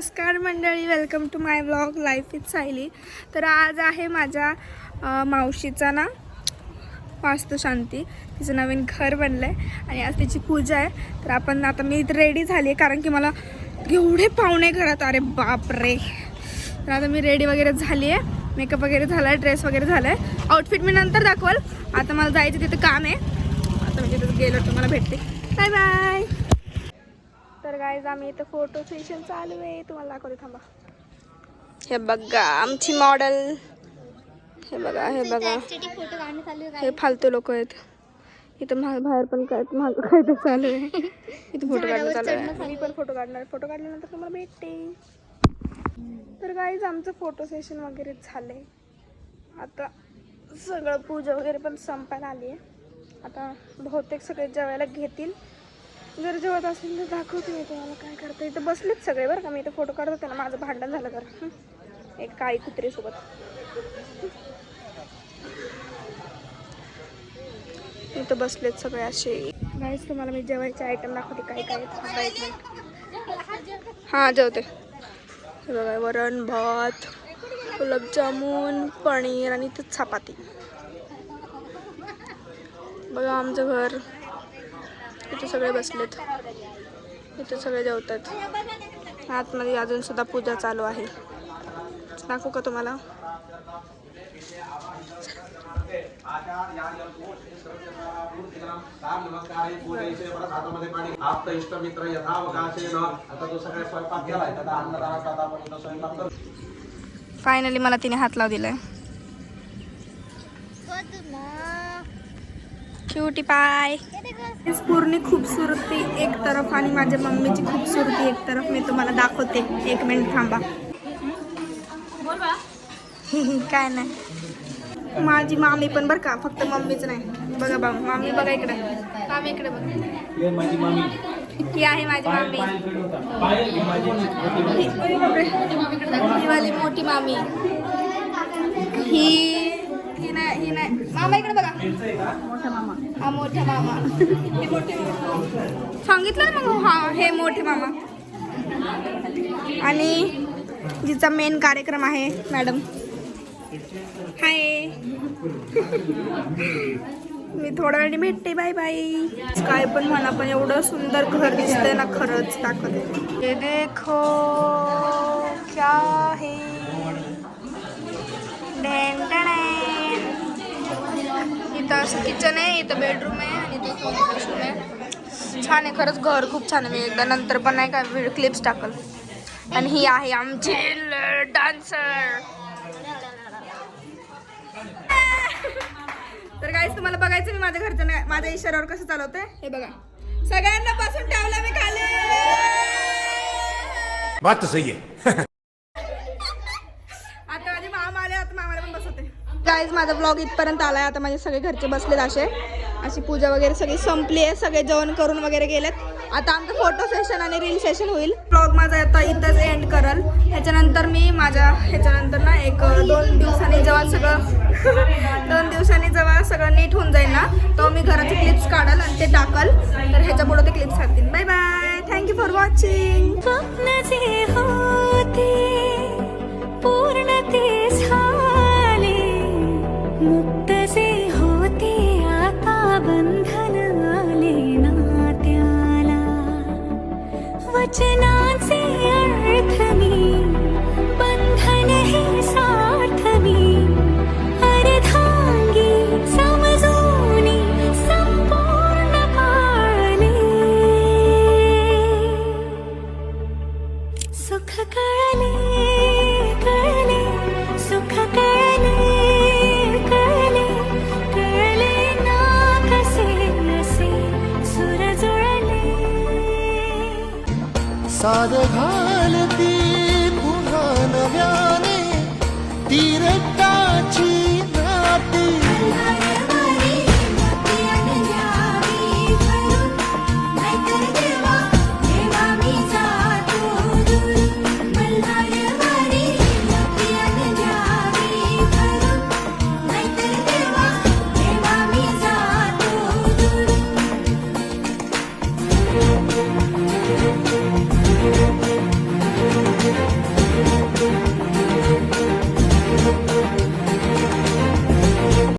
नमस्कार मंडळी, welcome to my vlog life with Sayali. तर आज आहे माझ्या मावशीचा ना वास्तुशांती. तिचं नवीन घर बनलं आहे आणि आज तिची पूजा आहे. तर आता मी रेडी झाली आहे कारण की मला एवढे पाहुणे घरात, अरे बापरे. तर आता मी रेडी वगैरे झाली आहे, मेकअप वगैरे झाला आहे, ड्रेस वगैरे झाला आहे. आउटफिट मी नंतर दाखवल. आता मला जायचं तिथे काम आहे. आता मी तिथं गेलो तुम्हाला भेटते. Bye bye. तर गाईज आम्ही इथं फोटो सेशन चालू आहे, तुम्हाला दाखवते थांबा. हे बघा आमची मॉडेल, हे बघा हे बघा, हे फालतू लोक आहेत. इथं बाहेर पण काय तर चालू आहे. इथं फोटो काढणं चालू आहे. मी पण फोटो काढणार. फोटो काढल्यानंतर तुम्हाला भेटते. तर गाईज आमचं फोटो सेशन वगैरे झालंय. आता सगळं पूजा वगैरे पण संपायला आली आहे. आता बहुतेक सगळे जेवायला घेतील. जर जेवत असेल तर दाखवते मी तुम्हाला काय करते. इथं बसलेच सगळे बरं का. मी इथं फोटो काढत होते ना, माझं भांडण झालं तर एक काळी कुत्रीसोबत. इथं बसलेत सगळे असे. गाईस तुम्हाला मी जेवायचे आयटम दाखवते काय काय. हां जेवते. हे बघा वरण भात, गुलाबजामुन, पनीर आणि इथं चपाती. बघा आमचं घर. इथे सगळे बसलेत, इथे सगळे जेवतात. आतमध्ये अजून सुद्धा पूजा चालू आहे. दाखवू का तुम्हाला. फायनली मला तिने हात लावून दिलाय. क्यूटी पाय. पूर्ण खूबसूरती एक तरफ आणि माझ्या मम्मीची खूबसूरती एक तरफ मी तुम्हाला दाखवते. एक मिनिट थांबा. काय नाही, माझी मामी पण बरं का, फक्त मम्मीच नाही. बघा बघा मामी, बघा इकडे. मामी इकडे बघा. ही आहे माझी मामी. ही वाली मोठी मामी. ही नाही मामा इकडे बघा. मोठा मामा. हा मोठा मामा. हे मोठे मामा सांगितलं ना मग. हा हे मोठे मामा. आणि जिचा मेन कार्यक्रम आहे मॅडम. हाय. मी थोड्या वेळाने भेटते. Bye bye. काय पण म्हणा, पण एवढं सुंदर घर दिसतंय ना, खरंच दाखवते. हे देखो क्या है. इथं असं किचन आहे, इथं बेडरूम आहे आणि इथं वॉशरूम आहे. छान आहे खरंच घर, खूप छान आहे. मी एकदा नंतर पण नाही का व्हिडिओ क्लिप्स टाकल. आणि ही आहे आमची डान्सर. तर गाईस तुम्हाला बघायचं मी माझ्या घरचं नाही, माझ्या इशाऱ्यावर कसं चालवतंय हे बघा. सगळ्यांना बसून ठेवलं मी खाली. बात तो सही है. आता माझे मामा आले, आता मामाला पण बसवते. गाईज माझा ब्लॉग इथपर्यंत आलाय. आता माझे सगळे घरचे बसलेत अशी पूजा वगैरे सगळी संपली आहे. सगळे जेवण करून वगैरे गेलेत. आता आमचं फोटो सेशन आणि रील सेशन होईल. ब्लॉग माझा आता इथंच एंड करल. ह्याच्यानंतर मी ह्याच्यानंतर ना एक 2 दिवसांनी जेव्हा सगळं नीट होऊन जाईल ना, तो मी घराचे क्लिप्स काढल आणि ते टाकल. तर ह्याच्या पुढे ते क्लिप्स टाकतील. Bye bye. Thank you for watching. वचनांचे अर्थ मी, बंधन हे सार्थ मी, अर्धांगी समजूनी संपूर्ण पाळले. सुख कळले कळले, सुख कळले कळले, कळले ना कसे असे सुर जुळले. साध